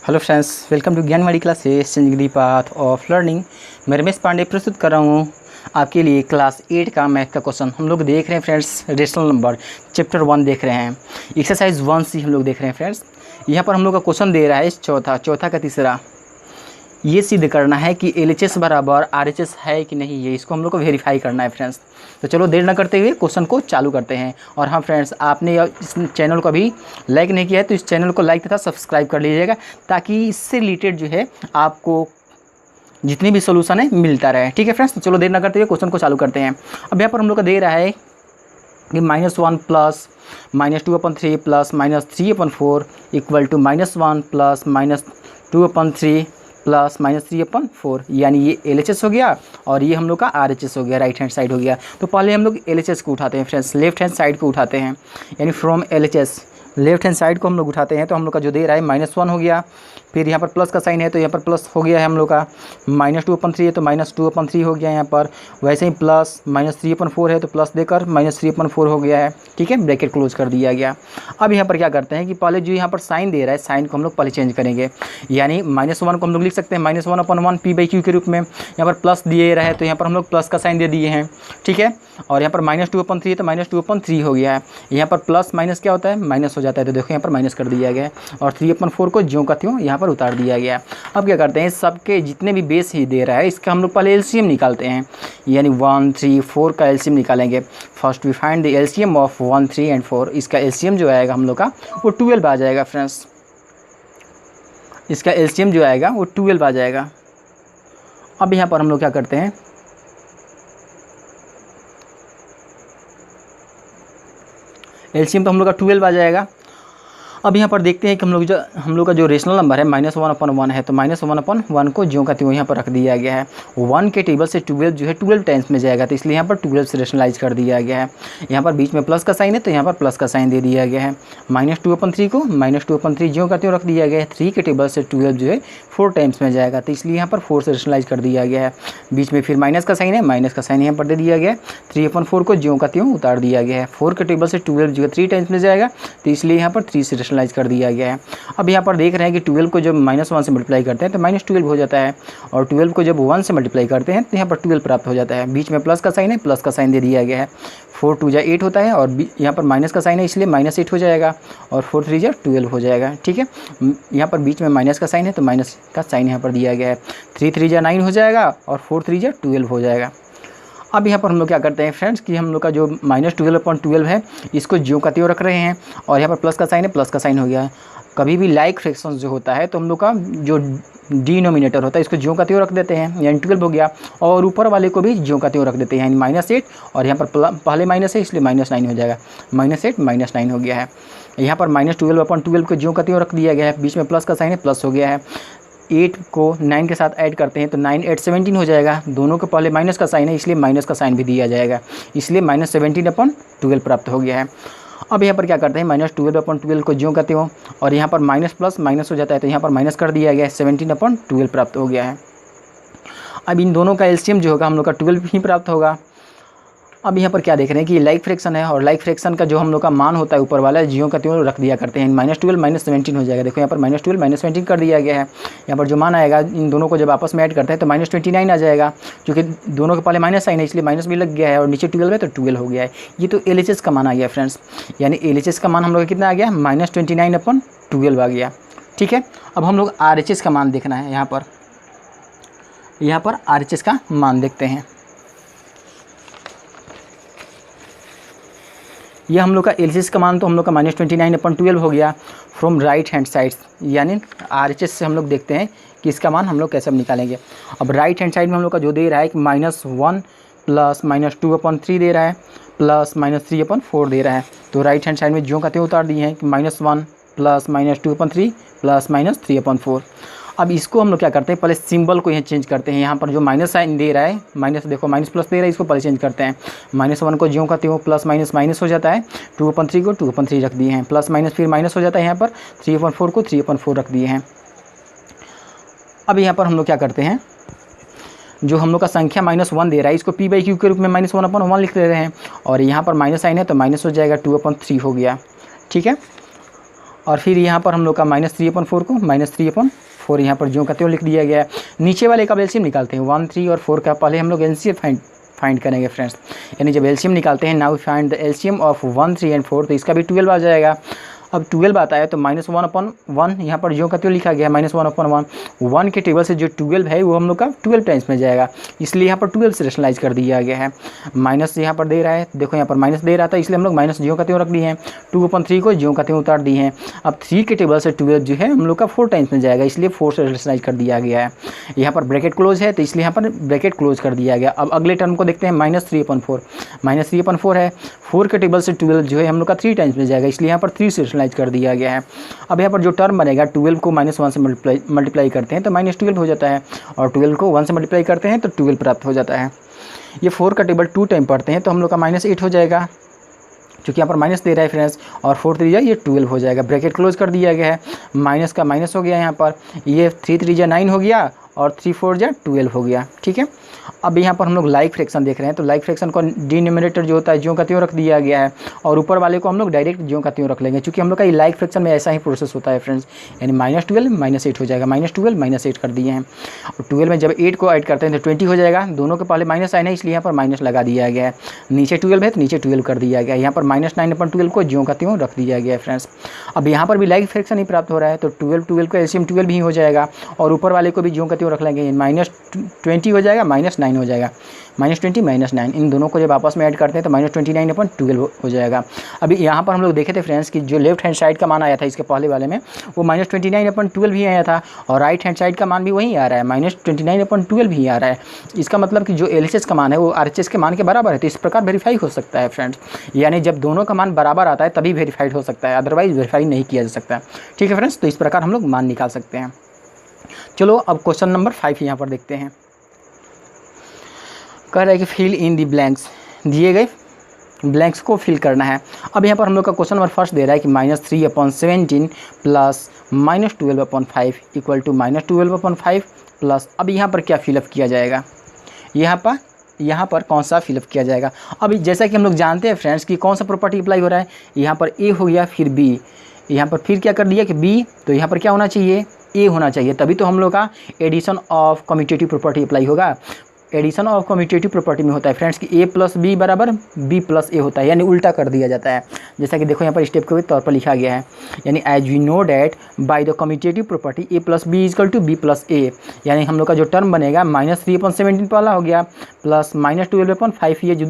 Hello friends, welcome to Gyanvani classes changing the path of learning. मैं रमेश पांडे प्रस्तुत कर रहा हूँ आपके लिए क्लास 8 का मैथ का क्वेश्चन। हम लोग देख रहे हैं फ्रेंड्स रेशनल नंबर चैप्टर 1 देख रहे हैं, एक्सरसाइज 1 से हम लोग देख रहे हैं फ्रेंड्स। यहाँ पर हम लोग का क्वेश्चन दे रहा है चौथा का तीसरा, ये सिद्ध करना है कि LHS बराबर RHS है कि नहीं, ये इसको हम लोग को वेरीफाई करना है फ्रेंड्स। तो चलो देर न करते हुए क्वेश्चन को चालू करते हैं। और हाँ फ्रेंड्स, आपने इस चैनल को अभी लाइक नहीं किया है तो इस चैनल को लाइक तथा सब्सक्राइब कर लीजिएगा, ताकि इससे रिलेटेड जो है आपको जितनी भी सोल्यूशन है मिलता रहे। ठीक है फ्रेंड्स, तो चलो देर न करते हुए क्वेश्चन को चालू करते हैं। अब यहाँ पर हम लोग का दे रहा है कि -1 plus -2/3 plus -3/4 equal to -1 plus -2/3 plus -3/4, यानी ये LHS हो गया और ये हम लोग का RHS हो गया, राइट हैंड साइड हो गया। तो पहले हम लोग LHS को उठाते हैं फ्रेंड्स, लेफ्ट हैंड साइड को उठाते हैं, यानी from LHS left hand side को हम लोग उठाते हैं। तो हम लोग का जो दे रहा है -1 हो गया, फिर यहाँ पर प्लस का साइन है तो यहाँ पर प्लस हो गया है हम लोग का, -2/3 है तो -2/3 हो गया यहाँ पर। वैसे ही प्लस -3/4 है तो प्लस देकर -3/4 हो गया है। ठीक है, ब्रैकेट क्लोज कर दिया गया। अब यहाँ पर क्या करते हैं कि पहले जो यहाँ पर साइन दे रहा है, साइन को हम लोग पहले चेंज करेंगे, यानी -1 को हम लोग लिख सकते हैं -1/1 P/Q के रूप में। यहाँ पर प्लस दिए रहे तो यहाँ पर हम लोग प्लस का साइन दे दिए हैं। ठीक है, और यहाँ पर -2/3 है तो -2/3 हो गया है। यहाँ पर प्लस माइनस क्या होता है, माइनस हो जाता है, तो देखो यहाँ पर माइनस कर दिया गया है और 3/4 को ज्यों का त्यों यहाँ पर उतार दिया गया। अब क्या करते हैं, सबके जितने भी बेस ही दे रहा है इसका हम लोग पहले एलसीएम निकालते हैं, यानी 1, 3, 4 का एलसीएम निकालेंगे। First we find the LCM of 1, 3 and 4। इसका एलसीएम जो आएगा हम लोग का वो 12 आ जाएगा फ्रेंड्स। इसका एलसीएम जो आएगा वो 12 आ जाएगा। अब यहाँ पर हम लोग क्या करते हैं, एलसीएम तो हम लोग का 12 आ जाएगा। अब यहाँ पर देखते हैं कि हम लोग का जो रेशनल नंबर है -1/1 है, तो -1/1 को ज्यों का त्यों यहाँ पर रख दिया गया है। 1 के टेबल से 12 जो है 12 टाइम्स में जाएगा, तो इसलिए यहाँ पर 12 से रेशनलाइज कर दिया गया है। यहाँ पर बीच में प्लस का साइन है तो यहाँ पर प्लस का साइन दे दिया गया है। -2/3 को -2/3 ज्यों का त्यों रख दिया गया है। 3 के टेबल से 12 जो है 4 टाइम्स में जाएगा, तो इसलिए यहाँ पर 4 से रेशनलाइज कर दिया गया है। बीच में फिर माइनस का साइन है, माइनस का साइन यहाँ पर दे दिया गया है। 3/4 को ज्यों का त्यों उतार दिया गया है। 4 के टेबल से 12 जो है 3 टाइम्स में जाएगा, तो इसलिए यहाँ पर 3 से रेशनलाइज कर दिया गया है। अब यहाँ पर देख रहे हैं कि 12 को जब -1 से मल्टीप्लाई करते हैं तो -12 हो जाता है, और 12 को जब 1 से मल्टीप्लाई करते हैं तो यहाँ पर 12 प्राप्त हो जाता है। बीच में प्लस का साइन है, प्लस का साइन दे दिया गया है। 4 2 जा 8 होता है, और यहाँ पर माइनस का साइन है इसलिए -8 हो जाएगा, और 4 3 जा 12 हो जाएगा। ठीक है, यहाँ पर बीच में माइनस का साइन है तो माइनस का साइन यहाँ पर दिया गया है। 3 3 जा 9 हो जाएगा, और 4 3 जा 12 हो जाएगा। अब यहाँ पर हम लोग क्या करते हैं फ्रेंड्स कि हम लोग का जो -12/12 है इसको ज्यों का त्यों रख रहे हैं, और यहाँ पर प्लस का साइन है, प्लस का साइन हो गया है। कभी भी लाइक फ्रैक्शन जो होता है तो हम लोग का जो डिनोमिनेटर होता है इसको ज्यों का त्यों रख देते हैं, यानी 12 हो गया, और ऊपर वाले को भी ज्यों का त्यों रख देते हैं, यानी -8, और यहाँ पर पहले माइनस है इसलिए -9 हो जाएगा। -8 -9 हो गया है। यहाँ पर -12/12 को ज्यों का त्यों रख दिया गया है। बीच में प्लस का साइन है, प्लस हो गया है। 8 को 9 के साथ ऐड करते हैं तो 9 8 17 हो जाएगा। दोनों के पहले माइनस का साइन है इसलिए माइनस का साइन भी दिया जाएगा, इसलिए -17/12 प्राप्त हो गया है। अब यहाँ पर क्या करते हैं, -12/12 को ज्यों का त्यों, और यहाँ पर माइनस प्लस माइनस हो जाता है तो यहाँ पर माइनस कर दिया गया है, 17/12 प्राप्त हो गया है। अब इन दोनों का एलसीएम जो होगा हम लोग का 12 ही प्राप्त होगा। अब यहाँ पर क्या देख रहे हैं कि लाइक फ्रैक्शन है, और लाइक फ्रैक्शन का जो हम लोग का मान होता है ऊपर वाला ज्यों का त्यों रख दिया करते हैं। -12 -17 हो जाएगा। देखो यहाँ पर -12 -17 कर दिया गया है। यहाँ पर जो मान आएगा इन दोनों को जब आपस में ऐड करते हैं तो -29 आ जाएगा, क्योंकि दोनों के पहले माइनस साइन है इसलिए माइनस भी लग गया है, और नीचे 12 है तो 12 हो गया है। ये तो LHS का मान आ गया फ्रेंड्स, यानी LHS का मान हम लोग का कितना आ गया, -29/12 आ गया। ठीक है, अब हम लोग RHS का मान देखना है। यहाँ पर RHS का मान देखते हैं। यह हम लोग का LHS का मान तो हम लोग का -29/12 हो गया फ्रॉम राइट हैंड साइड, यानी RHS से हम लोग देखते हैं कि इसका मान हम लोग कैसे निकालेंगे। अब राइट हैंड साइड में हम लोग का जो दे रहा है कि -1 प्लस -2/3 दे रहा है, प्लस -3/4 दे रहा है, तो राइट हैंड साइड में ज्यों का त्यों उतार दिए हैं कि -1 प्लस -2/3 प्लस -3/4। अब इसको हम लोग क्या करते हैं, पहले सिंबल को यहाँ चेंज करते हैं। यहाँ पर जो माइनस साइन दे रहा है, माइनस देखो माइनस प्लस दे रहा है, इसको पहले चेंज करते हैं। -1 को ज्यों का त्यों, प्लस माइनस माइनस हो जाता है, 2/3 को 2/3 रख दिए हैं, प्लस माइनस फिर माइनस हो जाता है। यहाँ पर 3/4 को 3/4 रख दिए हैं। अब यहाँ पर हम लोग क्या करते हैं, जो हम लोग का संख्या -1 दे रहा है इसको P/Q के रूप में -1/1 लिख ले रहे हैं, और यहाँ पर माइनस साइन है तो माइनस हो जाएगा, 2/3 हो गया। ठीक है, और फिर यहाँ पर हम लोग का -3/4 को -3/4 यहाँ पर जो का त्यों लिख दिया गया है। नीचे वाले का एलसीएम निकालते हैं, 1, 3 और 4 का पहले हम लोग एलसीएम फाइंड करेंगे फ्रेंड्स। यानी जब एलसीएम निकालते हैं, now find the LCM of 1, 3 and 4, तो इसका भी 12 आ जाएगा। अब 12 आता है तो -1/1 यहाँ पर जो का त्यों लिखा गया है, -1/1। 1 के टेबल से जो 12 है वो हम लोग का 12 टाइम्स में जाएगा, इसलिए यहाँ पर 12 से रेशनलाइज कर दिया गया है। माइनस यहाँ पर दे रहा है, देखो यहाँ पर माइनस दे रहा था, इसलिए हम लोग माइनस जो का त्यों रख दिए हैं। 2/3 को जो का त्यों उतार दिए हैं। अब 3 के टेबल से 12 जो है हम लोग का 4 टाइम्स में जाएगा, इसलिए 4 से रेशनलाइज कर दिया गया है। यहाँ पर ब्रैकेट क्लोज है तो इसलिए यहाँ पर ब्रैकेट क्लोज कर दिया गया। अब अगले टर्म को देखते हैं, -3/4। -3/4 है, 4 के टेबल से 12 जो है हम लोग का 3 टाइम्स में जाएगा, इसलिए यहाँ पर 3 से रेशनलाइज कर दिया गया है। अब यहाँ पर जो टर्म बनेगा, 12 को -1 से मल्टीप्लाई करते हैं तो -12 हो जाता है, और 12 को 1 से मल्टीप्लाई करते हैं तो 12 प्राप्त हो जाता है। ये 4 का टेबल 2 टाइम पढ़ते हैं तो हम लोग का -8 हो जाएगा, क्योंकि यहाँ पर माइनस दे रहा है फ्रेंड्स, और 4 3 ये 12 हो जाएगा। ब्रैकेट क्लोज कर दिया गया है, माइनस का माइनस हो गया यहाँ पर, ये 3 3 9 हो गया और 3 4 12 हो गया। ठीक है, अब यहाँ पर हम लोग लाइक फ्रैक्शन देख रहे हैं, तो लाइक फ्रैक्शन को डिनोमिनेटर जो होता है ज्यों का त्यों रख दिया गया है, और ऊपर वाले को हम लोग डायरेक्ट ज्यों का त्यों रख लेंगे, क्योंकि हम लोग का ये लाइक फ्रैक्शन में ऐसा ही प्रोसेस होता है फ्रेंड्स। यानी -12 -8 हो जाएगा, -12 -8 कर दिए हैं। और 12 में जब 8 को ऐड करते हैं तो 20 हो जाएगा, दोनों के पहले माइनस आए ना, इसलिए यहाँ पर माइनस लगा दिया गया है। नीचे 12 है तो नीचे 12 कर दिया गया, यहाँ पर -9/12 को ज्यों का त्यों रख दिया गया है फ्रेंड्स। अब यहाँ पर भी लाइक फ्रैक्शन ही प्राप्त हो रहा है, तो 12 का एलसीएम 12 ही हो जाएगा, और ऊपर वाले को भी ज्यों का त्यों रख लेंगे, -20 हो जाएगा, -9 हो जाएगा, -20 -9, इन दोनों को जब आपस में ऐड करते हैं तो -29/12 हो जाएगा। अभी यहाँ पर हम लोग देखे थे फ्रेंड्स कि जो लेफ्ट हैंड साइड का मान आया था इसके पहले वाले में, वो -29/12 ही आया था, और राइट हैंड साइड का मान भी वही आ रहा है, -29/12 ही आ रहा है। इसका मतलब कि जो एलएचएस का मान है वो आरएचएस के मान के बराबर है, तो इस प्रकार वेरीफाई हो सकता है फ्रेंड्स। यानी जब दोनों का मान बराबर आता है तभी वेरीफाइड हो सकता है, अदरवाइज वेरीफाई नहीं किया जा सकता। ठीक है फ्रेंड्स, तो इस प्रकार हम लोग मान निकाल सकते हैं। चलो अब क्वेश्चन नंबर 5 यहाँ पर देखते हैं। कह रहा है कि फिल इन दी ब्लैंक्स, दिए गए ब्लैंक्स को फिल करना है। अब यहाँ पर हम लोग का क्वेश्चन नंबर फर्स्ट दे रहा है कि -3/17 प्लस -12/5 इक्वल टू -12/5 प्लस, अब यहाँ पर क्या फिलअप किया जाएगा, यहाँ पर कौन सा फिलअप किया जाएगा। अभी जैसा कि हम लोग जानते हैं फ्रेंड्स कि कौन सा प्रॉपर्टी अप्लाई हो रहा है, यहाँ पर ए हो गया, फिर बी, यहाँ पर फिर क्या कर दिया कि बी, तो यहाँ पर क्या होना चाहिए, ए होना चाहिए, तभी तो हम लोग का addition of commutative property apply होगा। एडिशन ऑफ कम्यूटेटिव प्रॉपर्टी में होता है फ्रेंड्स कि a + b = b + a होता है, यानी उल्टा कर दिया जाता है। जैसा कि देखो यहाँ पर स्टेप के तौर पर लिखा गया है, यानी as we know that by the commutative property a + b = b + a, यानी हम लोग का जो टर्म बनेगा -3/17 पहला हो गया, प्लस -12/5 ये जो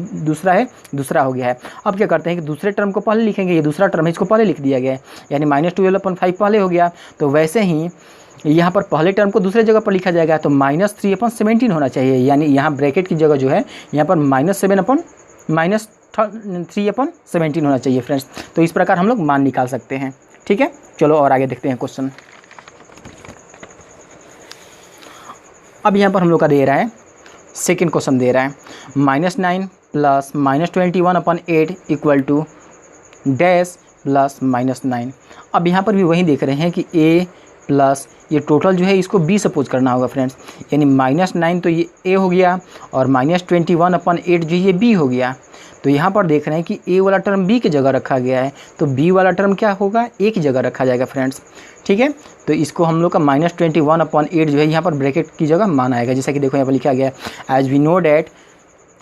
दूसरा हो गया है। अब क्या करते हैं कि दूसरे टर्म को पहले लिखेंगे, ये दूसरा टर्म है इसको पहले लिख दिया गया है, यानी -12/5 पहले हो गया, तो वैसे ही यहाँ पर पहले टर्म को दूसरे जगह पर लिखा जाएगा, तो -3/17 होना चाहिए, यानी यहाँ ब्रैकेट की जगह जो है यहाँ पर -3/17 होना चाहिए फ्रेंड्स। तो इस प्रकार हम लोग मान निकाल सकते हैं। ठीक है, चलो और आगे देखते हैं क्वेश्चन। अब यहाँ पर हम लोग का दे रहा है, सेकेंड क्वेश्चन दे रहा है -9 plus -21/8 equal to dash plus -9। अब यहाँ पर भी वही देख रहे हैं कि a प्लस ये टोटल जो है इसको b सपोज करना होगा फ्रेंड्स, यानी -9 तो ये a हो गया, और -21/8 जो ये b हो गया। तो यहाँ पर देख रहे हैं कि a वाला टर्म b की जगह रखा गया है, तो b वाला टर्म क्या होगा, a की जगह रखा जाएगा फ्रेंड्स। ठीक है, तो इसको हम लोग का -21/8 जो है यहाँ पर ब्रैकेट की जगह मान आएगा, जैसा कि देखो यहाँ पर लिखा गया है as we know that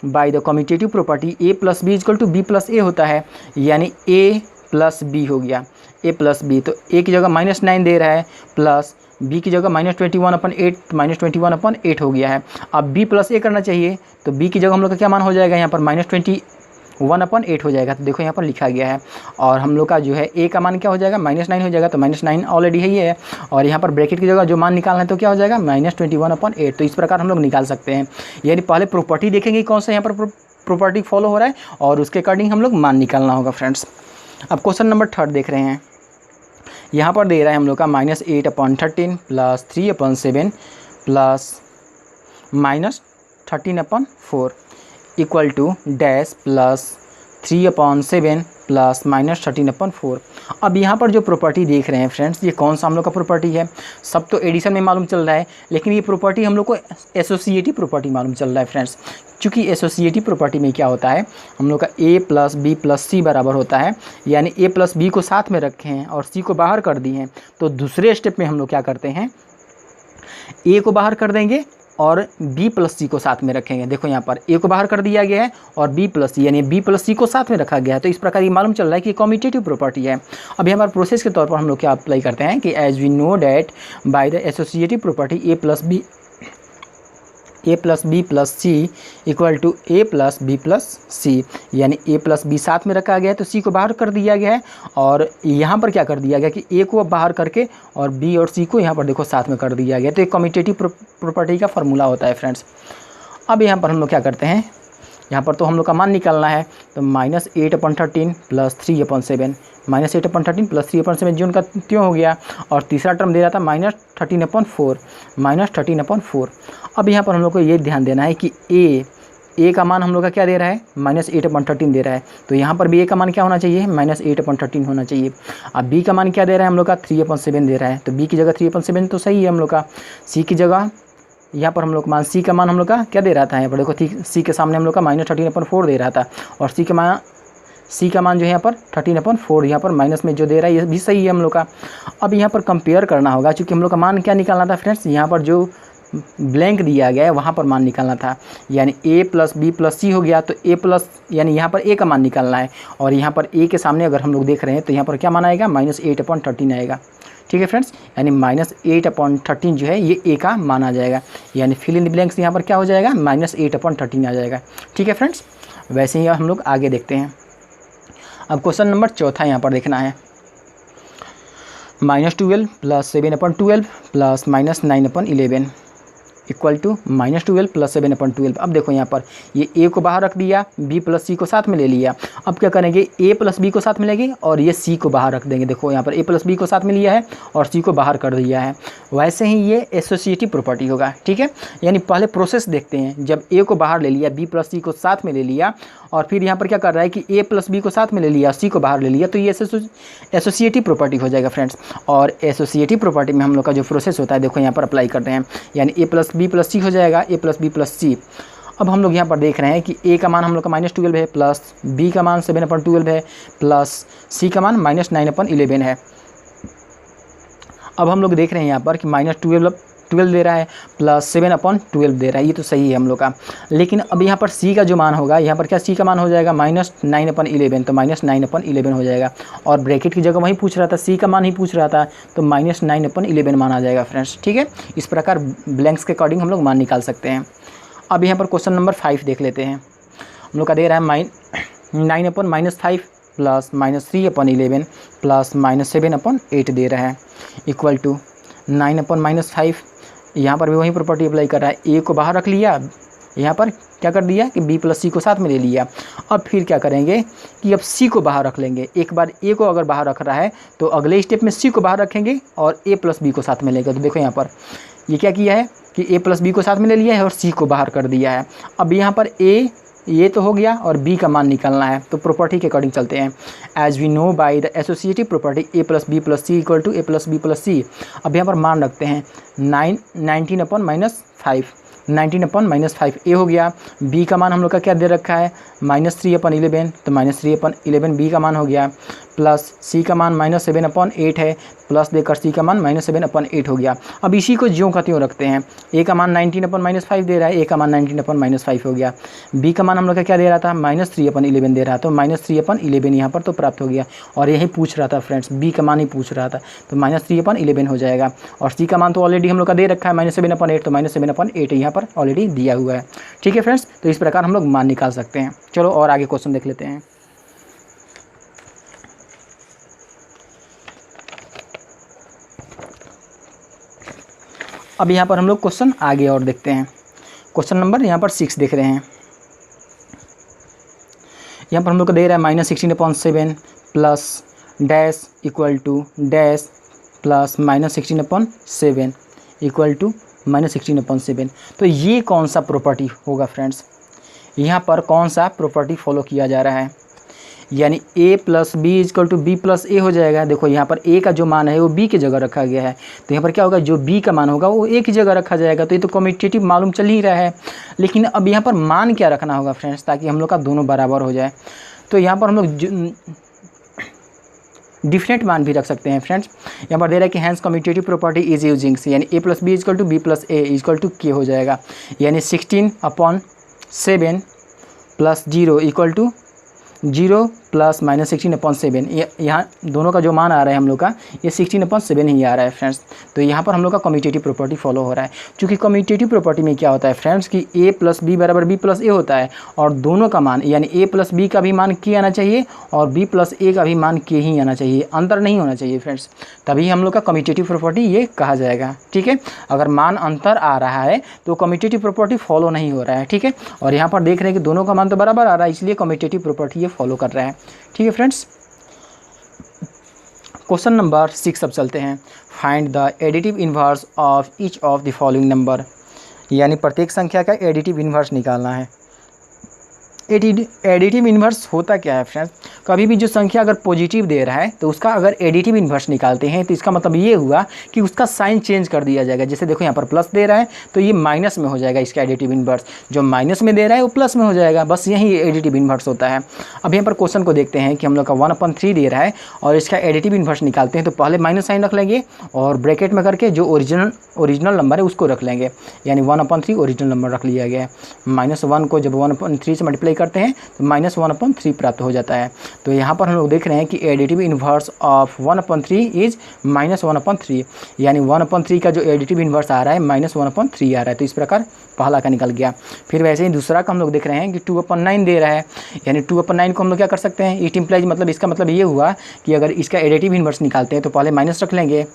by the commutative property a + b = b + a होता है, यानी a + b हो गया, a + b, तो a की जगह -9 दे रहा है, प्लस b की जगह -21/8 हो गया है। अब b + a करना चाहिए, तो b की जगह हम लोग का क्या मान हो जाएगा, यहाँ पर -21/8 हो जाएगा, तो देखो यहाँ पर लिखा गया है। और हम लोग का जो है a का मान क्या हो जाएगा, -9 हो जाएगा, तो -9 ऑलरेडी है ये है, और यहाँ पर ब्रैकेट की जगह जो मान निकालना है तो क्या हो जाएगा, -21/8। तो इस प्रकार हम लोग निकाल सकते हैं, यानी पहले प्रॉपर्टी देखेंगे कौन सा यहाँ पर प्रॉपर्टी फॉलो हो रहा है, और उसके अकॉर्डिंग हम लोग मान निकालना होगा फ्रेंड्स। अब क्वेश्चन नंबर 3 देख रहे हैं, यहाँ पर दे रहा है हम लोग का -8/13 plus 3/7 plus -13/4 equal to dash plus 3/7 plus minus 13/4। अब यहाँ पर जो प्रॉपर्टी देख रहे हैं फ्रेंड्स, ये कौन सा हम लोग का प्रॉपर्टी है? सब तो एडिशन में मालूम चल रहा है, लेकिन ये प्रॉपर्टी हम लोग को एसोसिएटिव प्रॉपर्टी मालूम चल रहा है फ्रेंड्स। क्योंकि एसोसिएटिव प्रॉपर्टी में क्या होता है, हम लोग का a + b + c बराबर होता है, यानी a + b को साथ में रखे हैं और c को बाहर कर दिए हैं। तो दूसरे स्टेप में हम लोग क्या करते हैं, a को बाहर कर देंगे और b + c को साथ में रखेंगे। देखो यहाँ पर a को बाहर कर दिया गया है और b + c यानी b + c को साथ में रखा गया है। तो इस प्रकार ये मालूम चल रहा है कि कम्यूटेटिव प्रॉपर्टी है। अब यहाँ पर प्रोसेस के तौर पर हम लोग क्या अप्लाई करते हैं कि as we know that by the associative property a + b + c equal to a + b + c, यानी a + b साथ में रखा गया है तो c को बाहर कर दिया गया है। और यहाँ पर क्या कर दिया गया कि a को बाहर करके और b और c को यहाँ पर देखो साथ में कर दिया गया। तो ये कम्यूटेटिव प्रॉपर्टी का फार्मूला होता है फ्रेंड्स। अब यहाँ पर हम लोग क्या करते हैं, यहाँ पर तो हम लोग का मान निकालना है, तो -8/13 + 3/7, -8/13 + 3/7 जो उनका त्यों हो गया। और तीसरा टर्म दे रहा था -13/4। अब यहाँ पर हम लोग को ये ध्यान देना है कि a का मान हम लोग का क्या दे रहा है, -8/13 दे रहा है। तो यहाँ पर भी a का मान क्या होना चाहिए, -8/13 होना चाहिए। अब b का मान क्या दे रहा है हम लोग का, 3/7 दे रहा है। तो b की जगह 3/7 तो सही है हम लोग का। c की जगह यहाँ पर हम लोग मान c का मान हम लोग का क्या दे रहा था, यहाँ पर देखो c के सामने हम लोग का -13/4 दे रहा था और c का मान जो है यहाँ पर 13/4 यहाँ पर माइनस में जो दे रहा है ये भी सही है हम लोग का। अब यहाँ पर कंपेयर करना होगा, क्योंकि हम लोग का मान क्या निकालना था फ्रेंड्स, यहाँ पर जो ब्लैंक दिया गया है वहाँ पर मान निकालना था, यानी a + b + c हो गया। तो a प्लस यानी यहाँ पर a का मान निकालना है और यहाँ पर a के सामने अगर हम लोग देख रहे हैं तो यहाँ पर क्या मान आएगा, -8/13 आएगा। ठीक है फ्रेंड्स, यानी -8/13 जो है ये a का मान आ जाएगा, यानी फिल इन द ब्लैंक्स यहाँ पर क्या हो जाएगा, -8/13 आ जाएगा। ठीक है फ्रेंड्स, वैसे ही हम लोग आगे देखते हैं। अब क्वेश्चन नंबर चौथा यहाँ पर देखना है, -12 + 7/12 + -9/11 इक्वल टू -12 + 7/12। अब देखो यहाँ पर ये a को बाहर रख दिया, b + c को साथ में ले लिया। अब क्या करेंगे, a + b को साथ में लेंगे और ये c को बाहर रख देंगे। देखो यहाँ पर a + b को साथ में लिया है और c को बाहर कर दिया है। वैसे ही ये एसोसिएटिव प्रॉपर्टी होगा। ठीक है, यानी पहले प्रोसेस देखते हैं, जब a को बाहर ले लिया, b + c को साथ में ले लिया और फिर यहाँ पर क्या कर रहा है कि a + b को साथ में ले लिया, c को बाहर ले लिया, तो ये एसोसिएटिव प्रॉपर्टी हो जाएगा फ्रेंड्स। और एसोसिएटिव प्रॉपर्टी में हम लोग का जो प्रोसेस होता है देखो यहाँ पर अप्लाई करते हैं, यानी a + b + c हो जाएगा, a + b + c। अब हम लोग यहाँ पर देख रहे हैं कि a का मान हम लोग का -12 है, प्लस b का मान 7/12 है, प्लस c का मान -9/11 है। अब हम लोग देख रहे हैं यहाँ पर कि -12 दे रहा है प्लस 7/12 दे रहा है, ये तो सही है हम लोग का। लेकिन अब यहाँ पर c का जो मान होगा, यहाँ पर क्या c का मान हो जाएगा -9/11, तो -9/11 हो जाएगा। और ब्रैकेट की जगह वही पूछ रहा था, c का मान ही पूछ रहा था, तो -9/11 मान आ जाएगा फ्रेंड्स। ठीक है, इस प्रकार ब्लैंक्स के अकॉर्डिंग हम लोग मान निकाल सकते हैं। अब यहाँ पर क्वेश्चन नंबर 5 देख लेते हैं। हम लोग का दे रहा है -9/-5 प्लस -3/11 प्लस -7/8 दे रहा है इक्वल टू 9/-5। यहाँ पर भी वही प्रॉपर्टी अप्लाई कर रहा है, a को बाहर रख लिया, यहाँ पर क्या कर दिया कि b + c को साथ में ले लिया। अब फिर क्या करेंगे कि अब c को बाहर रख लेंगे। एक बार a को अगर बाहर रख रहा है तो अगले स्टेप में c को बाहर रखेंगे और a + b को साथ में लेंगे। तो देखो यहाँ पर ये क्या किया है कि a + b को साथ में ले लिया है और c को बाहर कर दिया है। अब यहाँ पर ये तो हो गया और b का मान निकालना है, तो प्रॉपर्टी के अकॉर्डिंग चलते हैं। As we know by the associative property a + b + c equal to a + b + c। अब यहाँ पर मान रखते हैं 19/-5, 19/-5 a हो गया। b का मान हम लोग का क्या दे रखा है, -3/11, तो -3/11 b का मान हो गया, प्लस c का मान -7/8 है, प्लस देकर c का मान -7/8 हो गया। अब इसी को ज्यों का त्यों रखते हैं। a का मान 19/-5 दे रहा है, a का मान 19/-5 हो गया। b का मान हम लोग का क्या दे रहा था, -3/11 दे रहा था, तो -3/11 यहाँ पर तो प्राप्त हो गया। और यही पूछ रहा था फ्रेंड्स, b का मान ही पूछ रहा था, तो -3/11 हो जाएगा। और c का मान तो ऑलरेडी हम लोग का दे रखा है -7/8, तो -7/8 यहाँ पर ऑलरेडी दिया हुआ है। ठीक है फ्रेंड्स, तो इस प्रकार हम लोग मान निकाल सकते हैं। चलो और आगे क्वेश्चन देख लेते हैं। अब यहाँ पर हम लोग क्वेश्चन आगे और देखते हैं। क्वेश्चन नंबर यहाँ पर 6 देख रहे हैं। यहाँ पर हम लोग को दे रहा है -16/7 plus dash equal to dash plus -16/7 equal to -16/7। तो ये कौन सा प्रॉपर्टी होगा फ्रेंड्स, यहाँ पर कौन सा प्रॉपर्टी फॉलो किया जा रहा है। यानी a plus B equal to B plus A हो जाएगा। देखो यहाँ पर a का जो मान है वो b की जगह रखा गया है, तो यहाँ पर क्या होगा, जो b का मान होगा वो a की जगह रखा जाएगा। तो ये तो कम्यूटेटिव मालूम चल ही रहा है, लेकिन अब यहाँ पर मान क्या रखना होगा फ्रेंड्स, ताकि हम लोग का दोनों बराबर हो जाए। तो यहाँ पर हम लोग डिफरेंट मान भी रख सकते हैं फ्रेंड्स। यहाँ पर दे रहा है कि hence commutative property is using, यानी a plus B equal to B plus A equal to के हो जाएगा। यानी 16/7 plus 0 equal to 0 plus minus 16/7। यहाँ दोनों का जो मान आ रहा है हम लोग का, ये 16/7 ही आ रहा है फ्रेंड्स। तो यहाँ पर हम लोग का कम्यूटेटिव प्रॉपर्टी फॉलो हो रहा है। क्योंकि कम्यूटेटिव प्रॉपर्टी में क्या होता है फ्रेंड्स कि a प्लस बी बराबर b प्लस ए होता है, और दोनों का मान यानी a प्लस बी का भी मान k आना चाहिए और b प्लस ए का भी मान k ही आना चाहिए, अंतर नहीं होना चाहिए फ्रेंड्स, तभी हम लोग का कम्यूटेटिव प्रॉपर्टी ये कहा जाएगा। ठीक है, अगर मान अंतर आ रहा है तो कम्यूटेटिव प्रॉपर्टी फॉलो नहीं हो रहा है। ठीक है, और यहाँ पर देख रहे हैं कि दोनों का मान तो बराबर आ रहा है, इसलिए कम्यूटेटिव प्रॉपर्टी ये फॉलो कर रहा है। ठीक है फ्रेंड्स, क्वेश्चन नंबर 6 अब चलते हैं। Find the additive inverse of each of the following number, यानी प्रत्येक संख्या का एडिटिव इन्वर्स निकालना है। एडिटिव इन्वर्स होता क्या है फ्रेंड्स, कभी भी जो संख्या अगर पॉजिटिव दे रहा है तो उसका अगर एडिटिव इन्वर्स निकालते हैं तो इसका मतलब ये हुआ कि उसका साइन चेंज कर दिया जाएगा। जैसे देखो यहाँ पर प्लस दे रहा है तो ये माइनस में हो जाएगा इसका एडिटिव इन्वर्स, जो माइनस में दे रहा है वो प्लस में हो जाएगा, बस यही एडिटिव इन्वर्स होता है। अब यहाँ पर क्वेश्चन को देखते हैं कि हम लोग का 1/3 दे रहा है और इसका एडिटिव इन्वर्स निकालते हैं, तो पहले माइनस साइन रख लेंगे और ब्रैकेट में करके जो ओरिजिनल नंबर है उसको रख लेंगे, यानी 1/3 ओरिजिनल नंबर रख लिया गया है। -1 को जब 1/3 से मल्टीप्लाई करते हैं तो -1/3 प्राप्त हो जाता है। तो यहाँ पर हम लोग देख रहे हैं कि एडिटिव इन्वर्स ऑफ 1/3 इज -1/3, यानी 1/3 का जो एडिटिव इन्वर्स आ रहा है -1/3 आ रहा है। तो इस प्रकार पहला का निकल गया। फिर वैसे ही दूसरा का हम लोग देख रहे हैं कि 2/9 दे रहा है, यानी 2/9 को हम लोग क्या कर सकते हैं, इट इम्प्लाइज, मतलब इसका मतलब ये हुआ कि अगर इसका एडिटिव इन्वर्स निकालते हैं तो पहले माइनस रख लेंगे।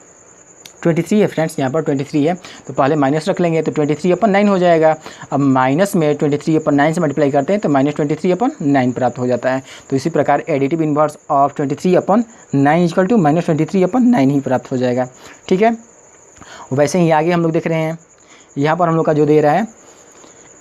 23 है फ्रेंड्स, यहाँ पर 23 है तो पहले माइनस रख लेंगे तो 23/9 हो जाएगा। अब माइनस में 23/9 से मल्टीप्लाई करते हैं तो -23/9 प्राप्त हो जाता है। तो इसी प्रकार additive inverse of 23/9 equal to -23/9 ही प्राप्त हो जाएगा। ठीक है, वैसे ही आगे हम लोग देख रहे हैं, यहाँ पर हम लोग का जो दे रहा है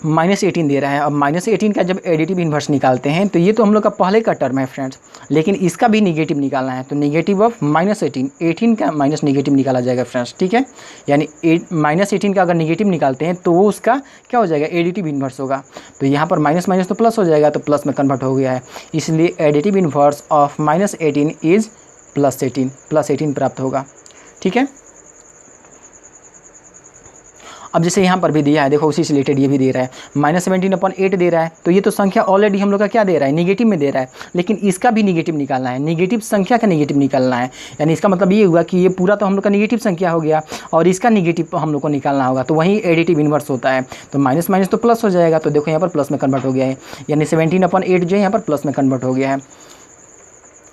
-18 दे रहा है। अब -18 का जब एडिटिव इन्वर्स निकालते हैं तो ये तो हम लोग का पहले का टर्म है फ्रेंड्स, लेकिन इसका भी निगेटिव निकालना है, तो निगेटिव ऑफ -18 का माइनस निगेटिव निकाला जाएगा फ्रेंड्स। ठीक है, यानी -18 का अगर निगेटिव निकालते हैं तो वो उसका क्या हो जाएगा, एडिटिव इन्वर्स होगा। तो यहाँ पर माइनस माइनस तो प्लस हो जाएगा, तो प्लस में कन्वर्ट हो गया है, इसलिए एडिटिव इन्वर्स ऑफ -18 इज +18 प्राप्त होगा। ठीक है, अब जैसे यहाँ पर भी दिया है, देखो उसी से रिलेटेड ये भी दे रहा है, -17/8 दे रहा है, तो ये तो संख्या ऑलरेडी हम लोग का क्या दे रहा है, निगेटिव में दे रहा है, लेकिन इसका भी निगेटिव निकालना है, निगेटिव संख्या का निगेटिव निकालना है। यानी इसका मतलब ये हुआ कि ये पूरा तो हम लोग का निगेटिव संख्या हो गया और इसका निगेटिव हम लोग को निकालना होगा, तो वही एडिटिव इन्वर्स होता है। तो माइनस माइनस तो प्लस हो जाएगा, तो देखो यहाँ पर प्लस में कन्वर्ट हो गया है, यानी 17/8 जो है यहाँ पर प्लस में कन्वर्ट हो गया है।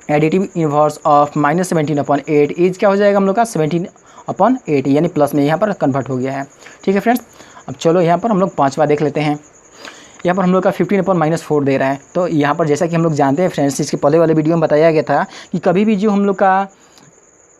एडिटिव इन्वर्स ऑफ -17/8 इज क्या हो जाएगा हम लोग का 17/8, यानी प्लस में यहाँ पर कन्वर्ट हो गया है। ठीक है फ्रेंड्स, अब चलो यहाँ पर हम लोग पांचवा देख लेते हैं। यहाँ पर हम लोग का 15/-4 दे रहा है। तो यहाँ पर जैसा कि हम लोग जानते हैं फ्रेंड्स, इसके पहले वाले वीडियो में बताया गया था कि कभी भी जो हम लोग का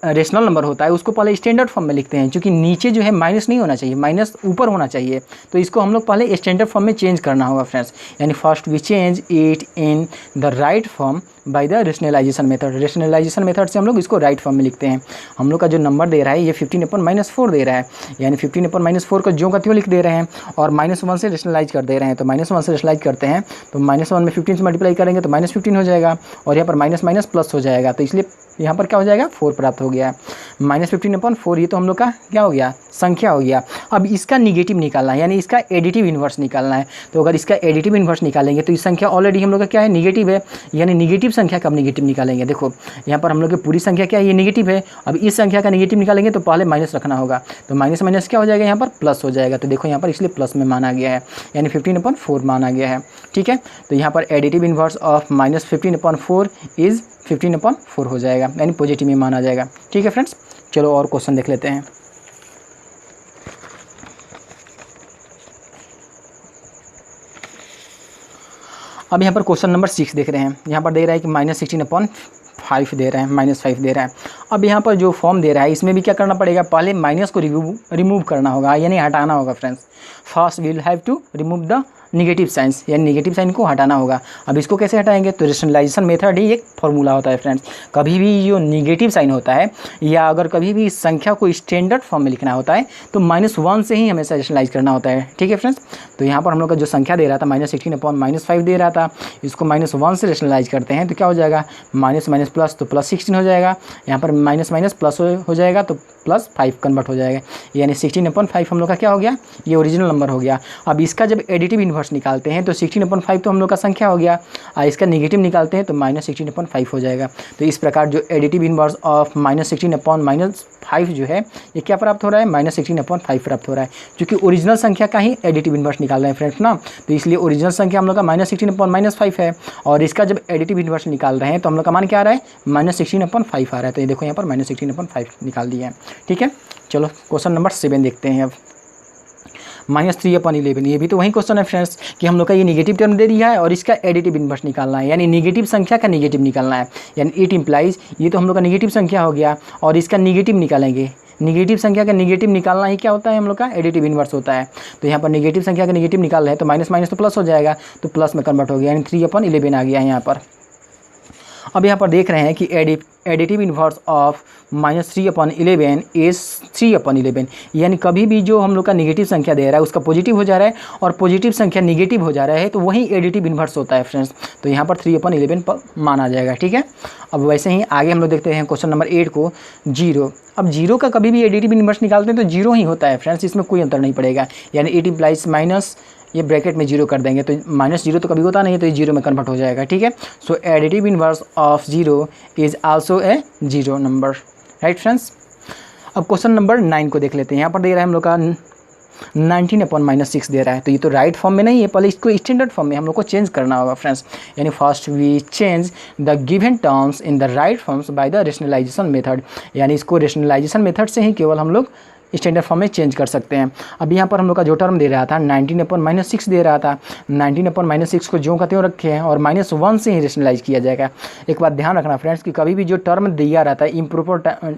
रेशनल नंबर होता है उसको पहले स्टैंडर्ड फॉर्म में लिखते हैं, क्योंकि नीचे जो है माइनस नहीं होना चाहिए, माइनस ऊपर होना चाहिए, तो इसको हम लोग पहले स्टैंडर्ड फॉर्म में चेंज करना होगा फ्रेंड्स। यानी first we change it in the right form by the rationalization method. Rationalization method से हम लोग इसको राइट फॉर्म में लिखते हैं। हम लोग का जो नंबर दे रहा है ये 15/-4 दे रहा है, यानी 15/-4 को ज्यों का त्यों लिख दे रहे हैं और -1 से रेशनलाइज कर दे रहे हैं। तो -1 से रेशनलाइज करते हैं तो -1 में 15 से मल्टीप्लाई करेंगे तो -15 हो जाएगा, और यहाँ पर माइनस माइनस प्लस हो जाएगा, तो इसलिए यहाँ पर क्या हो जाएगा, 4 प्राप्त हो गया। -15/4 ये तो हम लोग का क्या हो गया, संख्या हो गया। अब इसका निगेटिव निकालना है, यानी इसका एडिटिव इन्वर्स निकालना है। तो अगर इसका एडिटिव इन्वर्स निकालेंगे तो इस संख्या ऑलरेडी हम लोग का क्या है, निगेटिव है, यानी निगेटिव संख्या कब निगेटिव निकालेंगे। देखो यहाँ पर हम लोग की पूरी संख्या क्या है, ये निगेटिव है। अब इस संख्या का निगेटिव निकालेंगे तो पहले माइनस रखना होगा, तो माइनस माइनस क्या हो जाएगा, यहाँ पर प्लस हो जाएगा। तो देखो यहाँ पर इसलिए प्लस में माना गया है, यानी 15/4 माना गया है। ठीक है, तो यहाँ पर एडिटिव इन्वर्स ऑफ -15/4 इज 15/4 हो जाएगा, यानी पॉजिटिव में माना जाएगा। ठीक है फ्रेंड्स, चलो और क्वेश्चन देख लेते हैं। अब यहाँ पर क्वेश्चन नंबर 6 देख रहे हैं। यहाँ पर दे रहा है कि -16/5 दे रहा है, -5 दे रहा है। अब यहाँ पर जो फॉर्म दे रहा है इसमें भी क्या करना पड़ेगा, पहले माइनस को रिमूव करना होगा, यानी हटाना होगा friends. First we will have to remove the negative signs, यानी निगेटिव साइन को हटाना होगा। अब इसको कैसे हटाएंगे, तो रेशनलाइजेशन मेथड ही एक फॉर्मूला होता है फ्रेंड्स। कभी भी जो निगेटिव साइन होता है या अगर कभी भी इस संख्या को स्टैंडर्ड फॉर्म में लिखना होता है तो -1 से ही हमेशा रेशनलाइज करना होता है, ठीक है फ्रेंड्स। तो यहाँ पर हम लोग का जो संख्या दे रहा था -16/-5 दे रहा था, इसको -1 से रेशनलाइज करते हैं तो क्या हो जाएगा, माइनस माइनस प्लस तो +16 हो जाएगा, यहाँ पर माइनस माइनस प्लस हो जाएगा तो +5 कन्वर्ट हो जाएगा, यानी 16/5 हम लोग का क्या हो गया, ये ओरिजिनल नंबर हो गया। अब इसका जब एडिटिव इन्वर्स निकालते हैं तो 16/5 तो हम लोग का संख्या हो गया, इसका निगेटिव निकालते हैं तो -16/5 हो जाएगा। तो इस प्रकार जो एडिटिव इन्वर्स ऑफ -16/-5 जो है ये क्या प्राप्त हो रहा है, -16/5 प्राप्त हो रहा है, क्योंकि ओरिजिनल संख्या का ही एडिटिव इन्वर्स निकाल रहे हैं फ्रेंड्स ना। तो इसलिए ओरिजिनल संख्या हम लोग का -16/-5 है और इसका जब एडिटिव इन्वर्स निकाल रहे हैं तो हम लोग का मान क्या आ रहा है, -16/5 आ रहा है। तो ये देखो यहाँ पर -16/5 निकाल दिया है, ठीक है। चलो क्वेश्चन नंबर 7 देखते हैं अब, -3/11। ये भी तो वही क्वेश्चन है फ्रेंड्स कि हम लोग का ये निगेटिव टर्म दे दिया है और इसका एडिटिव इन्वर्स निकालना है, यानी निगेटिव संख्या का निगेटिव निकालना है, यानी इट इम्प्लाइज ये तो हम लोग का निगेटिव संख्या हो गया और इसका निगेटिव निकालेंगे। निगेटिव संख्या का निगेटिव निकालना ही क्या होता है, हम लोग का एडिटिव इन्वर्स होता है। तो यहाँ पर निगेटिव संख्या का निगेटिव निकाल रहे हैं तो माइनस माइनस तो प्लस हो जाएगा, तो प्लस में कन्वर्ट हो गया, यानी 3/11 आ गया है यहाँ पर। अब यहाँ पर देख रहे हैं कि एडिटिव इन्वर्स ऑफ -3/11 इज 3/11, यानी कभी भी जो हम लोग का निगेटिव संख्या दे रहा है उसका पॉजिटिव हो जा रहा है और पॉजिटिव संख्या निगेटिव हो जा रहा है तो वही एडिटिव इन्वर्स होता है फ्रेंड्स। तो यहाँ पर 3/11 पर माना जाएगा, ठीक है। अब वैसे ही आगे हम लोग देखते हैं क्वेश्चन नंबर 8 को, 0। अब 0 का कभी भी एडिटिव इन्वर्स निकालते हैं तो 0 ही होता है फ्रेंड्स, इसमें कोई अंतर नहीं पड़ेगा, यानी इट इम्प्लाइज माइनस, ये ब्रैकेट में 0 कर देंगे तो -0 तो कभी होता नहीं है तो ये 0 में कन्वर्ट हो जाएगा, ठीक है। So additive inverse of 0 is also a 0 number, right friends. अब क्वेश्चन नंबर 9 को देख लेते हैं। यहाँ पर दे रहा है हम लोग का 19/-6 दे रहा है, तो ये तो राइट फॉर्म में नहीं है, पहले इसको स्टैंडर्ड फॉर्म में हम लोग को चेंज करना होगा फ्रेंड्स, यानी first we change the given terms in the right forms by the rationalization method, यानी इसको रेशनलाइजेशन मेथड से ही केवल हम लोग स्टैंडर्ड फॉर्म में चेंज कर सकते हैं। अब यहाँ पर हम लोग का जो टर्म दे रहा था 19/-6 दे रहा था, 19/-6 को ज्यों का त्यों रखे हैं और -1 से ही रेशनलाइज किया जाएगा। एक बात ध्यान रखना फ्रेंड्स कि कभी भी जो टर्म दिया रहता है इम्प्रॉपर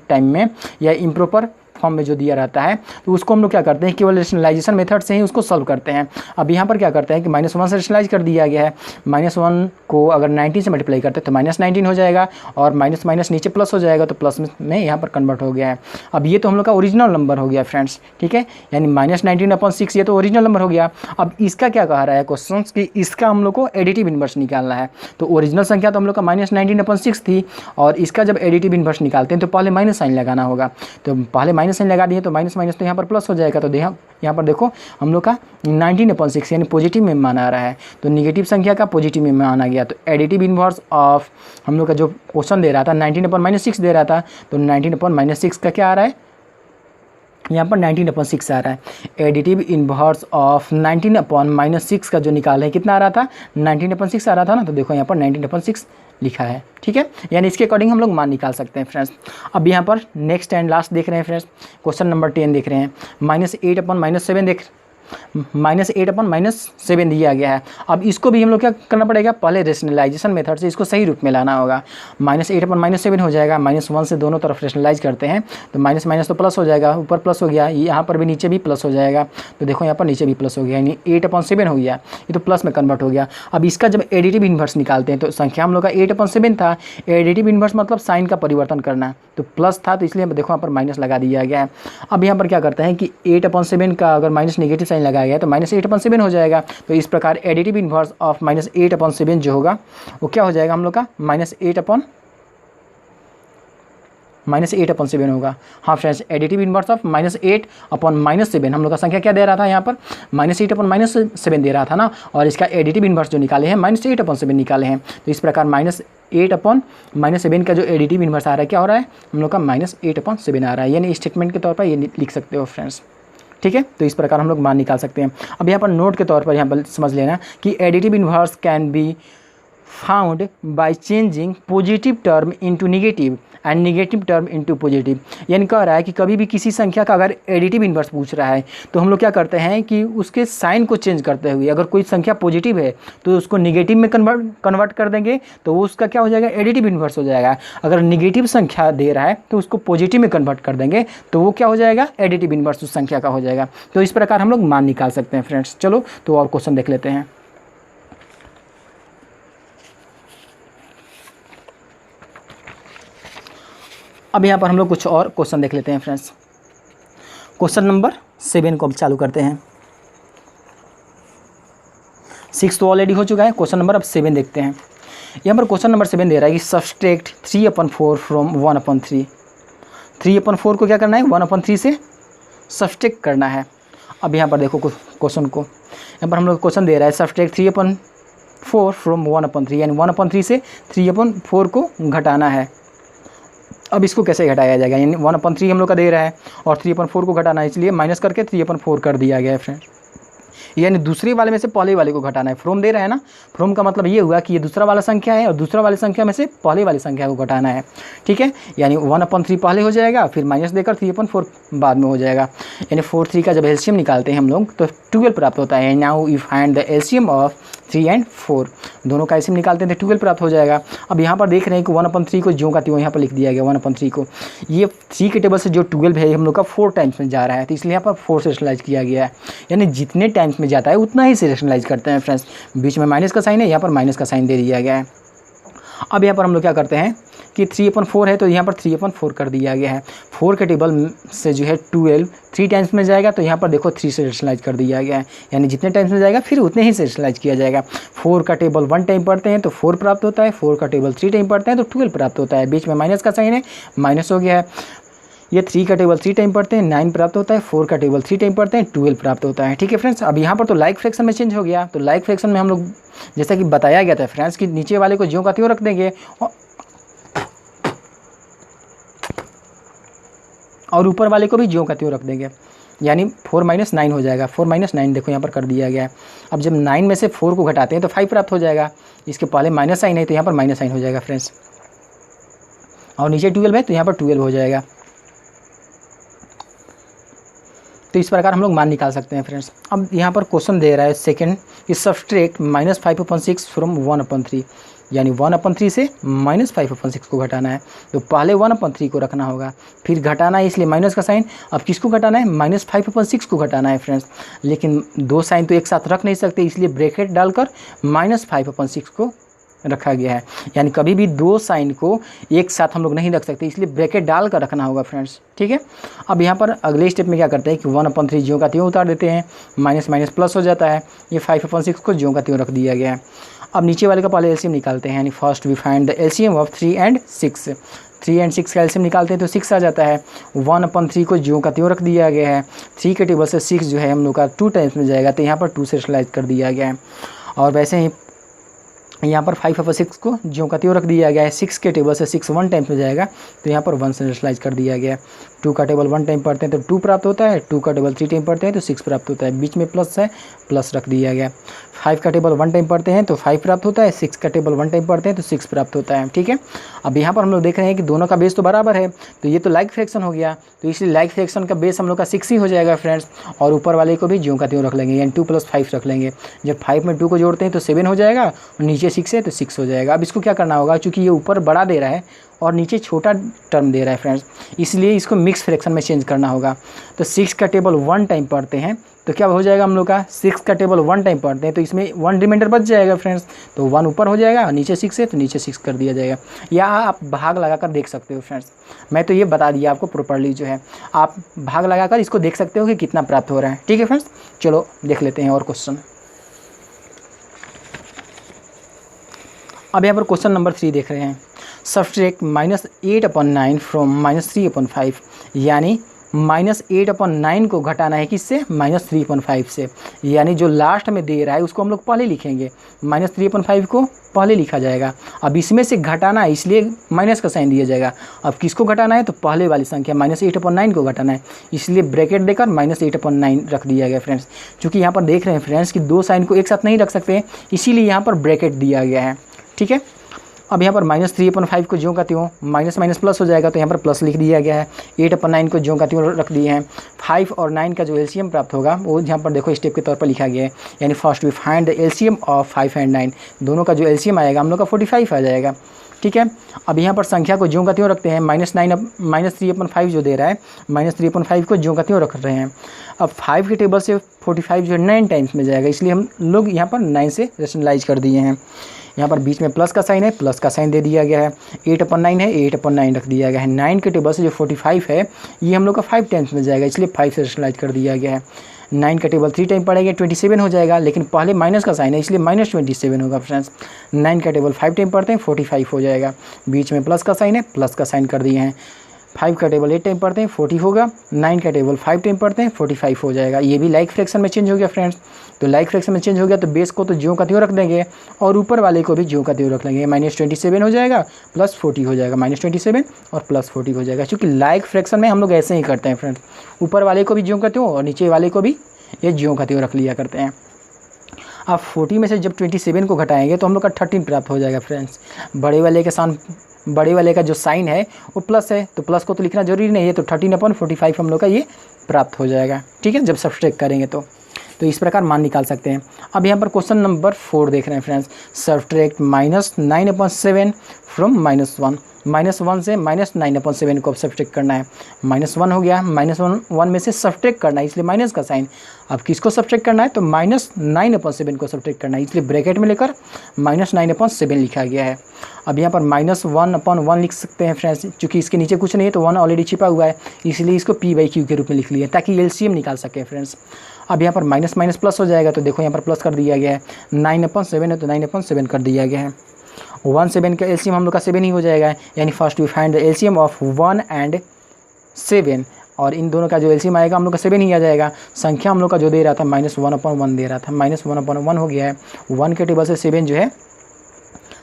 टाइम में या इम्प्रॉपर फॉर्म में जो दिया रहता है तो उसको हम लोग क्या करते हैं, केवल रेशनलाइजेशन मेथड से ही उसको सॉल्व करते हैं। अब यहाँ पर क्या करते हैं कि -1 से रेशनलाइज कर दिया गया है, -1 को अगर 19 से मल्टीप्लाई करते हैं तो -19 हो जाएगा और माइनस माइनस नीचे प्लस हो जाएगा तो प्लस में यहाँ पर कन्वर्ट हो गया है। अब ये तो हम लोग का ओरिजिनल नंबर हो गया फ्रेंड्स, ठीक है, यानी -19/6 ये तो ओरिजिनल नंबर हो गया। अब इसका क्या कह रहा है क्वेश्चन कि इसका हम लोग को एडिटिव इन्वर्स निकालना है। तो ओरिजिनल संख्या तो हम लोग का -19/6 थी और इसका जब एडिटिव इन्वर्स निकालते हैं तो पहले माइनस साइन लगाना होगा, तो पहले माइनस साइन लगा दिए तो माइनस माइनस तो यहाँ पर प्लस हो जाएगा। तो यहाँ पर देखो हम लोग का 19/6 यानी पॉजिटिव में मान आ रहा है, तो निगेटिव संख्या का पॉजिटिव में मान आ गया। तो एडिटिव इन्वर्स ऑफ हम लोग का जो क्वेश्चन दे रहा था 19/-6 दे रहा था, तो 19/-6 का क्या आ रहा है, यहाँ पर 19/6 आ रहा है। एडिटिव इन्वर्स ऑफ 19/-6 का जो निकाल है कितना आ रहा था, 19/6 आ रहा था ना, तो देखो यहाँ पर 19/6 लिखा है, ठीक है, यानी इसके अकॉर्डिंग हम लोग मान निकाल सकते हैं फ्रेंड्स। अब यहाँ पर नेक्स्ट एंड लास्ट देख रहे हैं फ्रेंड्स, क्वेश्चन नंबर 10 देख रहे हैं, -8/-7 दिया गया है। अब इसको भी हम लोग क्या करना पड़ेगा, पहले रेशनलाइजेशन मेथड से इसको सही रूप में लाना होगा। -8/-7 हो जाएगा, -1 से दोनों तरफ रेशनलाइज करते हैं तो माइनस माइनस तो प्लस हो जाएगा, ऊपर प्लस हो गया, यहाँ पर भी नीचे भी प्लस हो जाएगा, तो देखो यहाँ पर नीचे भी प्लस हो गया, यानी 8/7 हो गया, ये तो प्लस में कन्वर्ट हो गया। अब इसका जब एडिटिव इन्वर्स निकालते हैं तो संख्या हम लोग का 8/7 था, एडिटिव इन्वर्स मतलब साइन का परिवर्तन करना, तो प्लस था तो इसलिए देखो यहाँ पर माइनस लगा दिया गया है। अब यहाँ पर क्या करते हैं कि 8/7 का अगर माइनस नेगेटिव साइन लगाया गया तो -8/7 हो जाएगा। तो इस प्रकार एडिटिव इन्वर्स ऑफ -8/7 जो होगा वो क्या हो जाएगा हम लोग का -8/7 होगा। हाँ फ्रेंड्स, एडिटिव इन्वर्स ऑफ -8/7 हम लोग का संख्या क्या दे रहा था, यहाँ पर -8/7 दे रहा था ना, और इसका एडिटिव इन्वर्स जो निकाले हैं -8/7 निकाले हैं। तो इस प्रकार -8/7 का जो एडिटिव इन्वर्स आ रहा है क्या हो रहा है, हम लोग का -8/7 आ रहा है, यानी स्टेटमेंट के तौर पर ये लिख सकते हो फ्रेंड्स, ठीक है। तो इस प्रकार हम लोग मान निकाल सकते हैं। अब यहाँ पर नोट के तौर पर यहाँ पर समझ लेना कि additive inverse can be found by changing positive term into negative and negative term into positive. यानी कह रहा है कि कभी भी किसी संख्या का अगर एडिटिव इन्वर्स पूछ रहा है तो हम लोग क्या करते हैं कि उसके साइन को चेंज करते हुए, अगर कोई संख्या पॉजिटिव है तो उसको नेगेटिव में कन्वर्ट कर देंगे तो वो उसका क्या हो जाएगा, एडिटिव इन्वर्स हो जाएगा। अगर नेगेटिव संख्या दे रहा है तो उसको पॉजिटिव में कन्वर्ट कर देंगे तो वो क्या हो जाएगा, एडिटिव इन्वर्स उस संख्या का हो जाएगा। तो इस प्रकार हम लोग मान निकाल सकते हैं फ्रेंड्स। चलो तो और क्वेश्चन देख लेते हैं। अब यहाँ पर हम लोग कुछ और क्वेश्चन देख लेते हैं फ्रेंड्स। क्वेश्चन नंबर 7 को अब चालू करते हैं। 6 तो ऑलरेडी हो चुका है, क्वेश्चन नंबर अब 7 देखते हैं। यहाँ पर क्वेश्चन नंबर 7 दे रहा है कि सब्सट्रैक्ट 3/4 फ्रॉम 1/3। 3/4 को क्या करना है, 1/3 से सब्सट्रैक्ट करना है। अब यहाँ पर देखो क्वेश्चन को, यहाँ पर हम लोग क्वेश्चन दे रहा है सब्सट्रैक्ट 3/4 फ्रॉम 1/3, यानी 1/3 से 3/4 को घटाना है। अब इसको कैसे घटाया जाएगा, यानी 1/3 हम लोग का दे रहा है और 3/4 को घटाना है, इसलिए माइनस करके 3/4 कर दिया गया है फ्रेंड्स। यानी दूसरे वाले में से पहले वाले को घटाना है। फ्रॉम दे रहा है ना, फ्रॉम का मतलब ये हुआ कि ये दूसरा वाला संख्या है और दूसरा वाली संख्या में से पहले वाली संख्या को घटाना है। ठीक है, यानी 1/3 पहले हो जाएगा, फिर माइनस देकर 3/4 बाद में हो जाएगा। यानी 4 3 का जब एलसीएम निकालते हैं हम लोग तो 12 प्राप्त होता है। Now you find the LCM of 3 and 4, दोनों का एलसीएम निकालते हैं तो 12 प्राप्त हो जाएगा। अब यहाँ पर देख रहे हैं कि 1/3 को ज्यों का त्यों यहाँ पर लिख दिया गया। 1/3 को ये 3 के टेबल से जो 12 है हम लोग का 4 टाइम्स में जा रहा है, तो इसलिए यहाँ पर 4 से रेशनलाइज किया गया है। यानी जितने टाइम्स में जाता है उतना ही से रेशनलाइज करते हैं फ्रेंड्स। बीच में माइनस का साइन है, यहाँ पर माइनस का साइन दे दिया गया है। अब यहाँ पर हम लोग क्या करते हैं कि 3/4 है तो यहाँ पर 3/4 कर दिया गया है। 4 के टेबल से जो है 12 3 टाइम्स में जाएगा तो यहाँ पर देखो 3 से रेशनलाइज कर दिया गया है। यानी जितने टाइम्स में जाएगा फिर उतने ही से रेशनलाइज किया जाएगा। 4 का टेबल 1 टाइम पढ़ते हैं तो 4 प्राप्त होता है, 4 का टेबल 3 टाइम पढ़ते हैं तो 12 प्राप्त होता है। बीच में माइनस का साइन है, माइनस हो गया है। ये 3 का टेबल 3 टाइम पढ़ते हैं 9 प्राप्त होता है, 4 का टेबल 3 टाइम पढ़ते हैं 12 प्राप्त होता है। ठीक है फ्रेंड्स, अब यहाँ पर तो लाइक फ्रैक्शन में चेंज हो गया। तो लाइक फ्रैक्शन में हम लोग जैसा कि बताया गया था फ्रेंड्स कि नीचे वाले को ज्यों का त्यों रख देंगे और ऊपर वाले को भी ज्यों का त्यों रख देंगे। यानी 4 - 9 हो जाएगा। 4 - 9 देखो यहाँ पर कर दिया गया है। अब जब 9 में से 4 को घटाते हैं तो 5 प्राप्त हो जाएगा। इसके पहले माइनस साइन है तो यहाँ पर माइनस साइन हो जाएगा फ्रेंड्स, और नीचे 12 है तो यहाँ पर 12 हो जाएगा। तो इस प्रकार हम लोग मान निकाल सकते हैं फ्रेंड्स। अब यहाँ पर क्वेश्चन दे रहा है सेकंड कि सब्सट्रैक्ट -5/6 फ्रॉम 1/3, यानी 1/3 से -5/6 को घटाना है। तो पहले 1/3 को रखना होगा, फिर घटाना है इसलिए माइनस का साइन। अब किसको घटाना है, -5/6 को घटाना है फ्रेंड्स। लेकिन दो साइन तो एक साथ रख नहीं सकते, इसलिए ब्रैकेट डालकर -5/6 को रखा गया है। यानी कभी भी दो साइन को एक साथ हम लोग नहीं रख सकते, इसलिए ब्रैकेट डाल कर रखना होगा फ्रेंड्स। ठीक है, अब यहाँ पर अगले स्टेप में क्या करते हैं कि 1/3 ज्यों का त्यों उतार देते हैं, माइनस माइनस प्लस हो जाता है। ये 5/6 को ज्यों का त्यों रख दिया गया है। अब नीचे वाले का पहले एलसीएम निकालते हैं, यानी first we find the LCM of 3 and 6। 3 and 6 का एलसीएम निकालते हैं तो 6 आ जाता है। 1/3 को ज्यों का त्यों रख दिया गया है। 3 के टेबल से 6 जो है हम लोग का 2 टाइम्स में जाएगा तो यहाँ पर 2 से रेशनलाइज कर दिया गया है। और वैसे ही यहाँ पर 5/6 को ज्यों का त्यों रख दिया गया है। 6 के टेबल से 6 1 टाइम्स में जाएगा तो यहाँ पर 1 से रेशनलाइज कर दिया गया है। 2 का टेबल 1 टाइम पढ़ते हैं तो 2 प्राप्त होता है। 2 का टेबल 3 टाइम पढ़ते हैं तो 6 प्राप्त होता है। बीच में प्लस है, प्लस रख दिया गया। 5 का टेबल 1 टाइम पढ़ते हैं तो 5 प्राप्त होता है। 6 का टेबल 1 टाइम पढ़ते हैं तो 6 प्राप्त होता है। ठीक है, अब यहाँ पर हम लोग देख रहे हैं कि दोनों का बेस तो बराबर है, तो ये तो लाइक फ्रैक्शन हो गया, तो इसलिए लाइक फ्रैक्शन का बेस हम लोग का 6 ही हो जाएगा फ्रेंड्स। और ऊपर वाले को भी ज्यों का त्यों रख लेंगे, यानी 2 + 5 रख लेंगे। जब 5 में 2 को जोड़ते हैं तो 7 हो जाएगा और नीचे 6 है तो 6 हो जाएगा। अब इसको क्या करना होगा, चूँकि ये ऊपर बड़ा दे रहा है और नीचे छोटा टर्म दे रहा है फ्रेंड्स, इसलिए इसको मिक्स फ्रैक्शन में चेंज करना होगा। तो 6 का टेबल 1 टाइम पढ़ते हैं तो क्या हो जाएगा हम लोग का, 6 का टेबल 1 टाइम पढ़ते हैं तो इसमें 1 रिमाइंडर बच जाएगा फ्रेंड्स। तो 1 ऊपर हो जाएगा और नीचे 6 है तो नीचे 6 कर दिया जाएगा। या आप भाग लगाकर देख सकते हो फ्रेंड्स, मैं तो ये बता दिया आपको प्रॉपर्ली जो है, आप भाग लगाकर इसको देख सकते हो कि कितना प्राप्त हो रहा है। ठीक है फ्रेंड्स, चलो देख लेते हैं और क्वेश्चन। अब यहाँ पर क्वेश्चन नंबर 3 देख रहे हैं। सब्सट्रैक्ट -8/9 फ्रॉम -3/5, यानी -8/9 को घटाना है किससे, -3/5 से। यानी जो लास्ट में दे रहा है उसको हम लोग पहले लिखेंगे, -3/5 को पहले लिखा जाएगा। अब इसमें से घटाना है इसलिए माइनस का साइन दिया जाएगा। अब किसको घटाना है, तो पहले वाली संख्या -8/9 को घटाना है, इसलिए ब्रैकेट देकर -8/9 रख दिया गया फ्रेंड्स। चूँकि यहाँ पर देख रहे हैं फ्रेंड्स कि दो साइन को एक साथ नहीं रख सकते, इसीलिए यहाँ पर ब्रैकेट दिया गया है। ठीक है। अब यहाँ पर -3/5 को ज्यों का त्यों माइनस माइनस प्लस हो जाएगा, तो यहाँ पर प्लस लिख दिया गया है। 8/9 को ज्यों का त्यों रख दिए हैं। 5 और 9 का जो एलसीएम प्राप्त होगा वो यहाँ पर देखो स्टेप के तौर पर लिखा गया है, यानी first we find the LCM of 5 and 9। दोनों का जो एलसीएम आएगा हम लोग का 45 आ जाएगा, ठीक है। अब यहाँ पर संख्या को ज्यों का त्यों रखते हैं। -3/5 जो दे रहा है, -3/5 को ज्यों का त्यों रख रहे हैं। अब 5 के टेबल से 45 जो है 9 टाइम्स में जाएगा, इसलिए हम लोग यहाँ पर 9 से रेशनलाइज कर दिए हैं। यहाँ पर बीच में प्लस का साइन है, प्लस का साइन दे दिया गया है। 8/9 है, 8/9 रख दिया गया है। 9 के टेबल से जो 45 है ये हम लोग का 5 टाइम्स में जाएगा, इसलिए 5 से रेशनलाइज कर दिया गया है। 9 का टेबल 3 टाइम पड़ेगा 27 हो जाएगा, लेकिन पहले माइनस का साइन है इसलिए -27 होगा फ्रेंड्स। 9 का टेबल 5 टाइम पढ़ते हैं 45 हो जाएगा, बीच में प्लस का साइन है, प्लस का साइन कर दिए हैं। 5 का टेबल 8 टाइम पढ़ते हैं 40 होगा, 9 का टेबल 5 टाइम पढ़ते हैं 45 हो जाएगा। ये भी लाइक फ्रैक्शन में चेंज हो गया फ्रेंड्स। तो लाइक फ्रैक्शन में चेंज हो गया तो बेस को तो ज्यों का त्यों रख देंगे और ऊपर वाले को भी ज्यों का त्यों रख लेंगे। -27 हो जाएगा प्लस 40 हो जाएगा, -27 और प्लस 40 हो जाएगा। क्योंकि लाइक फ्रैक्शन में हम लोग ऐसे ही करते हैं फ्रेंड्स, ऊपर वाले को भी ज्यों का त्यों और नीचे वाले को भी ये ज्यों का त्यों रख लिया करते हैं। अब 40 में से जब 27 को घटाएंगे तो हम लोग का 13 प्राप्त हो जाएगा फ्रेंड्स। बड़े वाले का जो साइन है वो प्लस है, तो प्लस को तो लिखना जरूरी नहीं है, तो 13/45 हम लोग का ये प्राप्त हो जाएगा, ठीक है, जब सब्सट्रैक्ट करेंगे तो इस प्रकार मान निकाल सकते हैं। अब यहाँ पर क्वेश्चन नंबर 4 देख रहे हैं फ्रेंड्स। Subtract -9/7 from -1। -1 से -9/7 को अब सब्सट्रैक्ट करना है। -1 हो गया, -1 में से सब्सट्रैक्ट करना है इसलिए माइनस का साइन। अब किसको सब्सट्रैक्ट करना है तो -9/7 को सब्सट्रैक्ट करना है, इसलिए ब्रैकेट में लेकर -9/7 लिखा गया है। अब यहाँ पर -1/1 लिख सकते हैं फ्रेंड्स, क्योंकि इसके नीचे कुछ नहीं है तो 1 ऑलरेडी छिपा हुआ है, इसलिए इसको P/Q के रूप में लिख लिया ताकि एलसीएम निकाल सकें फ्रेंड्स। अब यहाँ पर माइनस माइनस प्लस हो जाएगा, तो देखो यहाँ पर प्लस कर दिया गया है। 9/7 है तो 9/7 कर दिया गया है। 1 7 का एलसीएम हम लोग का 7 ही हो जाएगा, यानी first we find the LCM of 1 and 7, और इन दोनों का जो एलसीएम आएगा हम लोग का 7 ही आ जाएगा। संख्या हम लोग का जो दे रहा था -1/1 दे रहा था, -1/1 हो गया है। 1 के टेबल से 7 जो है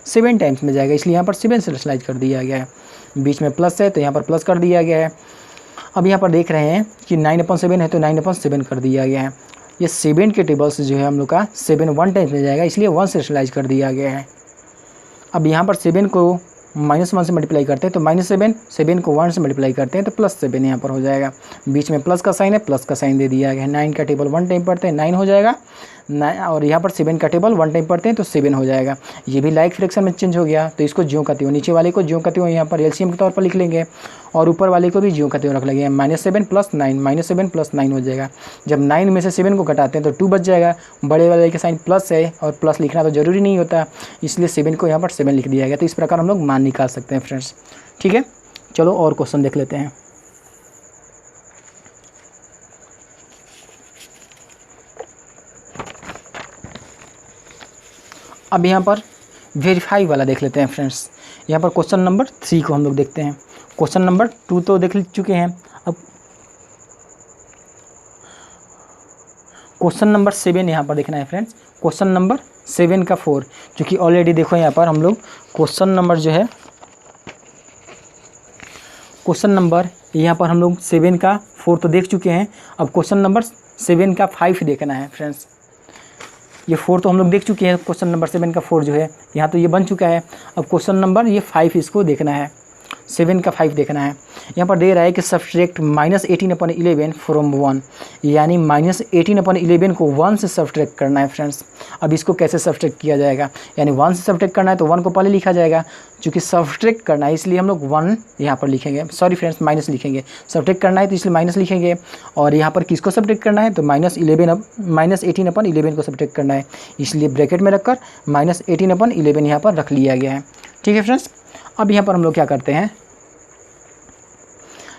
7 टाइम्स में जाएगा, इसलिए यहाँ पर 7 से रेशनलाइज कर दिया गया है। बीच में प्लस है तो यहाँ पर प्लस कर दिया गया है। अब यहाँ पर देख रहे हैं कि 9/7 है तो 9/7 कर दिया गया है। ये 7 के टेबल से जो है हम लोग का 7 1 टाइम्स में जाएगा, इसलिए 1 से रेशनलाइज कर दिया गया है। अब यहाँ पर 7 को -1 से मल्टीप्लाई करते हैं तो -7, 7 को 1 से मल्टीप्लाई करते हैं तो +7 यहाँ पर हो जाएगा। बीच में प्लस का साइन है, प्लस का साइन दे दिया गया है। 9 का टेबल 1 टाइम पढ़ते हैं 9 हो जाएगा, और यहाँ पर 7 का टेबल 1 टाइम पढ़ते हैं तो 7 हो जाएगा। ये भी लाइक फ्रैक्शन में चेंज हो गया, तो इसको ज्यों का त्यों, नीचे वाले को ज्यों का त्यों यहाँ पर एलसीएम के तौर पर लिख लेंगे और ऊपर वाले को भी ज्यों का त्यों रख लेंगे। -7 + 9, -7 + 9 हो जाएगा। जब 9 में से 7 को घटाते हैं तो 2 बच जाएगा। बड़े वाले के साइन प्लस है और प्लस लिखना तो ज़रूरी नहीं होता, इसलिए 7 को यहाँ पर 7 लिख दिया गया। तो इस प्रकार हम लोग मान निकाल सकते हैं फ्रेंड्स, ठीक है। चलो और क्वेश्चन देख लेते हैं। अब यहाँ पर वेरीफाई वाला देख लेते हैं फ्रेंड्स। यहाँ पर क्वेश्चन नंबर 3 को हम लोग देखते हैं। क्वेश्चन नंबर 2 तो देख चुके हैं, अब क्वेश्चन नंबर 7 यहाँ पर देखना है फ्रेंड्स। क्वेश्चन नंबर 7 का 4, क्योंकि ऑलरेडी देखो यहाँ पर हम लोग क्वेश्चन नंबर जो है, क्वेश्चन नंबर यहाँ पर हम लोग 7 का 4 तो देख चुके हैं। अब क्वेश्चन नंबर 7 का 5 देखना है फ्रेंड्स। ये 4 तो हम लोग देख चुके हैं, क्वेश्चन नंबर 7 का 4 जो है यहाँ तो ये बन चुका है। अब क्वेश्चन नंबर ये 5 इसको देखना है, 7 का 5 देखना है। यहाँ पर दे रहा है कि सब्सट्रैक्ट -18/11 फ्रॉम 1, यानी -18/11 को 1 से सब्सट्रैक्ट करना है फ्रेंड्स। अब इसको कैसे सब्सट्रैक्ट किया जाएगा, यानी 1 से सब्सट्रैक्ट करना है तो 1 को पहले लिखा जाएगा, चूँकि सब्सट्रैक्ट करना है इसलिए हम लोग 1 यहाँ पर लिखेंगे, सॉरी फ्रेंड्स माइनस लिखेंगे। सब्सट्रैक्ट करना है तो इसलिए माइनस लिखेंगे, और यहाँ पर किसको सब्सट्रैक्ट करना है तो -18/11 को सब्सट्रैक्ट करना है, इसलिए ब्रैकेट में रखकर -18/11 यहाँ पर रख लिया गया है, ठीक है फ्रेंड्स। अब यहाँ पर हम लोग क्या करते हैं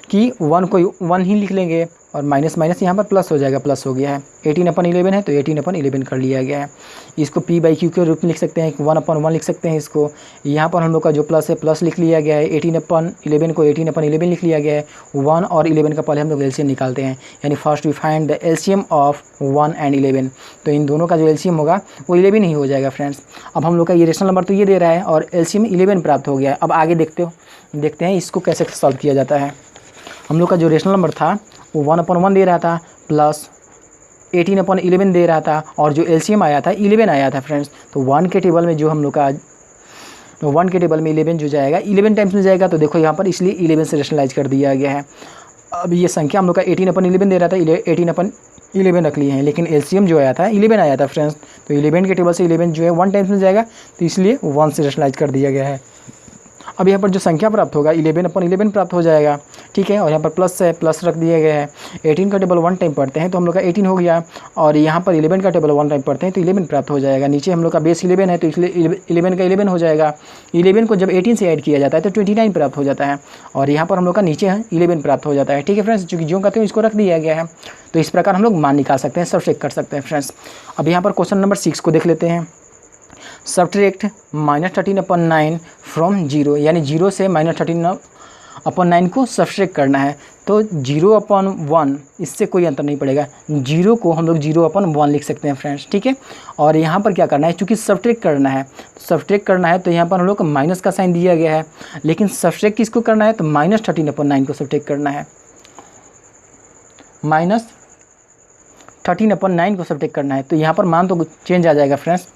कि 1 को 1 ही लिख लेंगे और माइनस माइनस यहाँ पर प्लस हो जाएगा, प्लस हो गया है। 18/11 है तो 18/11 कर लिया गया है। इसको P/Q के रूप में लिख सकते हैं, 1/1 लिख सकते हैं इसको। यहाँ पर हम लोग का जो प्लस है प्लस लिख लिया गया है, 18/11 को 18/11 लिख लिया गया है। 1 और 11 का पहले हम लोग एलसीएम निकालते हैं, यानी first we find the LCM of 1 and 11। तो इन दोनों का जो एलसीएम होगा वो 11 ही हो जाएगा फ्रेंड्स। अब हम लोग का ये रेशनल नंबर तो ये दे रहा है और एलसीएम 11 प्राप्त हो गया है। अब आगे देखते हैं इसको कैसे सॉल्व किया जाता है। हम लोग का जो रेशनल नंबर था वो 1/1 दे रहा था प्लस 18/11 दे रहा था, और जो एलसीएम आया था 11 आया था फ्रेंड्स। तो 1 के टेबल में जो हम लोग का तो 1 के टेबल में 11 जो जाएगा 11 टाइम्स में जाएगा, तो देखो यहाँ पर इसलिए 11 से रेशनलाइज कर दिया गया है। अब ये संख्या हम लोग का 18/11 दे रहा था, 18/11 रख लिए हैं, लेकिन एलसीएम जो आया था 11 आया था फ्रेंड्स, तो 11 के टेबल से 11 जो है 1 टाइम्स में जाएगा, तो इसलिए 1 से रेशनलाइज कर दिया गया है। अब यहाँ पर जो संख्या प्राप्त होगा 11/11 प्राप्त हो जाएगा, ठीक है। और यहाँ पर प्लस है, प्लस रख दिया गया है। 18 का टेबल 1 टाइम पढ़ते हैं तो हम लोग का 18 हो गया, और यहाँ पर 11 का टेबल 1 टाइम पढ़ते हैं तो 11 प्राप्त हो जाएगा। नीचे हम लोग का बेस 11 है तो इसलिए 11 का 11 हो जाएगा। 11 को जब 18 से ऐड किया जाता है तो 29 प्राप्त हो जाता है, और यहाँ पर हम लोग का नीचे है 11 प्राप्त हो जाता है, ठीक है फ्रेंड्स। चूँकि जो कहते हैं इसको रख दिया गया है, तो इस प्रकार हम लोग मान निकाल सकते हैं, सब चेक कर सकते हैं फ्रेंड्स। अब यहाँ पर क्वेश्चन नंबर 6 को देख लेते हैं। सब्ट्रैक्ट -13/9 फ्रॉम 0, यानी 0 से -13/9 को सब्ट्रैक्ट करना है। तो 0/1 इससे कोई अंतर नहीं पड़ेगा, 0 को हम लोग 0/1 लिख सकते हैं फ्रेंड्स, ठीक है। और यहाँ पर क्या करना है, चूँकि सब्ट्रैक्ट करना है, तो यहाँ पर हम लोग को माइनस का साइन दिया गया है, लेकिन सब्ट्रैक्ट किसको करना है, तो -13/9 को सब्ट्रैक्ट करना है, -13/9 को सब्ट्रैक्ट करना है। तो यहाँ पर मान तो चेंज आ जाएगा फ्रेंड्स।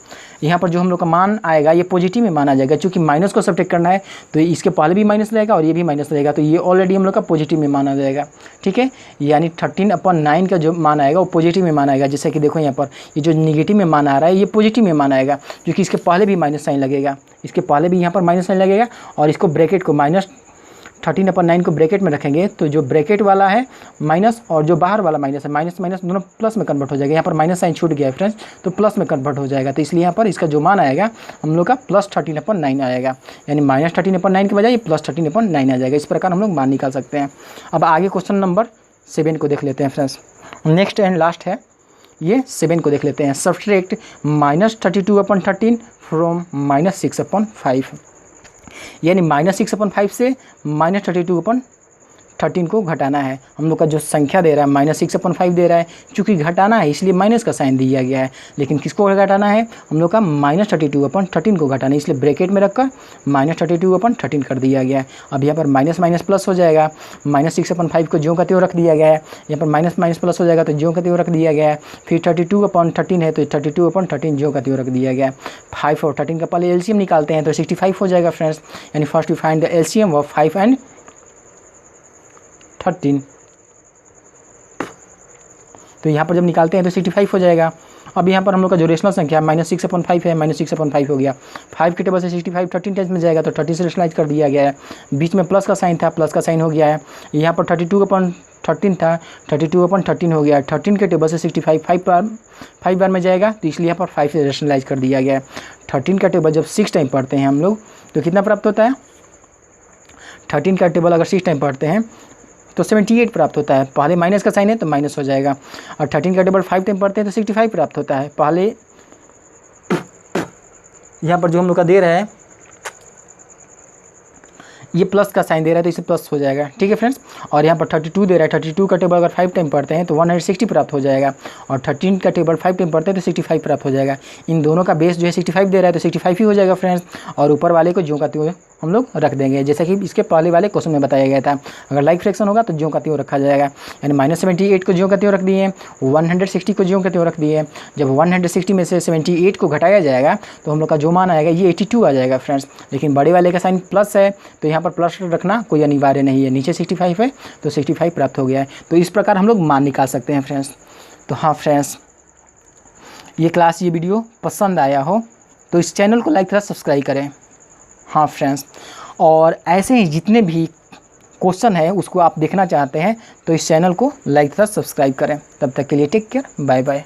यहाँ पर जो हम लोग का मान आएगा ये पॉजिटिव में मान आ जाएगा, क्योंकि माइनस को सब्ट्रैक्ट करना है तो इसके पहले भी माइनस रहेगा और ये भी माइनस रहेगा, तो ये ऑलरेडी हम लोग का पॉजिटिव में मान आ जाएगा, ठीक है। यानी 13/9 का जो मान आएगा वो पॉजिटिव में मान आएगा। जैसे कि देखो यहाँ पर ये जो निगेटिव में मान आ रहा है ये पॉजिटिव में मान आएगा, क्योंकि इसके पहले भी माइनस साइन लगेगा, इसके पहले भी यहाँ पर माइनस साइन लगेगा, और इसको ब्रैकेट को -13/9 को ब्रैकेट में रखेंगे तो जो ब्रैकेट वाला है माइनस और जो बाहर वाला माइनस है, माइनस माइनस दोनों प्लस में कन्वर्ट हो जाएगा। यहाँ पर माइनस साइन छूट गया है फ्रेंड्स, तो प्लस में कन्वर्ट हो जाएगा, तो इसलिए यहाँ पर इसका जो मान आएगा हम लोग का +13/9 आएगा, यानी -13/9 के बजाय +13/9 आ जाएगा। इस प्रकार हम लोग मान निकाल सकते हैं। अब आगे क्वेश्चन नंबर 7 को देख लेते हैं फ्रेंड्स, नेक्स्ट एंड लास्ट है, ये 7 को देख लेते हैं। सब्ट्रैक्ट -32/13 फ्रॉम -6/5, यानी -6/5 से -32/13 को घटाना है। हम लोग का जो संख्या दे रहा है -6/5 दे रहा है, चूँकि घटाना है इसलिए माइनस का साइन दिया गया है, लेकिन किसको घटाना है, हम लोग का -32/13 को घटाना है, इसलिए ब्रैकेट में रखकर -32/13 कर दिया गया है। अब यहाँ पर माइनस माइनस प्लस हो जाएगा, -6/5 को ज्यों का त्यों रख दिया गया है, यहाँ पर माइनस माइनस प्लस हो जाएगा तो ज्यों का त्यों रख दिया गया है। फिर 32/13 है तो 32/13 ज्यों का त्यों रख दिया गया है। 5 और 13 का पहले एलसीएम निकालते हैं तो 65 हो जाएगा फ्रेंड्स, यानी first we find the LCM of 5 and 13। तो यहाँ पर जब निकालते हैं तो 65 हो जाएगा। अब यहाँ पर हम लोग का जो रेशनल संख्या -6/5 है, -6/5 हो गया, 5 के टेबल से 65 13 टाइम्स में जाएगा तो 30 से रेशनलाइज कर दिया गया है। बीच में प्लस का साइन था, प्लस का साइन हो गया है। यहाँ पर 32/13 था, 32/13 हो गया। 13 के टेबल से 65 5 बार में जाएगा, तो इसलिए यहाँ पर 5 से रेशनलाइज कर दिया गया है। 13 का टेबल जब 6 टाइम पढ़ते हैं हम लोग तो कितना प्राप्त होता है, 13 का टेबल अगर 6 टाइम पढ़ते हैं तो 78 प्राप्त होता है। पहले माइनस का साइन है तो माइनस हो जाएगा, और 13 का टेबल 5 टाइम पढ़ते हैं तो 65 प्राप्त होता है। पहले यहाँ पर जो हम लोग का दे रहा है ये प्लस का साइन दे रहा है तो इसे प्लस हो जाएगा, ठीक है फ्रेंड्स। और यहाँ पर 32 दे रहा है, 32 का टेबल अगर 5 टाइम पढ़ते हैं तो 160 प्राप्त हो जाएगा, और 13 का टेबल 5 टाइम पढ़ते हैं तो 65 प्राप्त हो जाएगा। इन दोनों का बेस जो है 65 दे रहा है तो 65 ही हो जाएगा फ्रेंड्स, और ऊपर वाले को ज्यों का त्यों हम लोग रख देंगे, जैसे कि इसके पहले वाले क्वेश्चन में बताया गया था। अगर लाइक फ्रैक्शन होगा तो ज्यों का त्यों रखा जाएगा, यानी -78 को ज्यों का त्यों रख दिए, 160 को ज्यों का त्यों रख दिए। जब 160 में से 78 को घटाया जाएगा तो हम लोग का जो मान आएगा ये 82 आ जाएगा फ्रेंड्स, लेकिन बड़े वाले का साइन प्लस है तो यहाँ पर प्लस रखना कोई अनिवार्य नहीं है। नीचे 65 है तो 65 प्राप्त हो गया है। तो इस प्रकार हम लोग मान निकाल सकते हैं फ्रेंड्स। तो हाँ फ्रेंड्स, ये क्लास, ये वीडियो पसंद आया हो तो इस चैनल को लाइक तथा सब्सक्राइब करें। हाँ फ्रेंड्स, और ऐसे ही जितने भी क्वेश्चन है उसको आप देखना चाहते हैं तो इस चैनल को लाइक तथा सब्सक्राइब करें। तब तक के लिए टेक केयर, बाय बाय।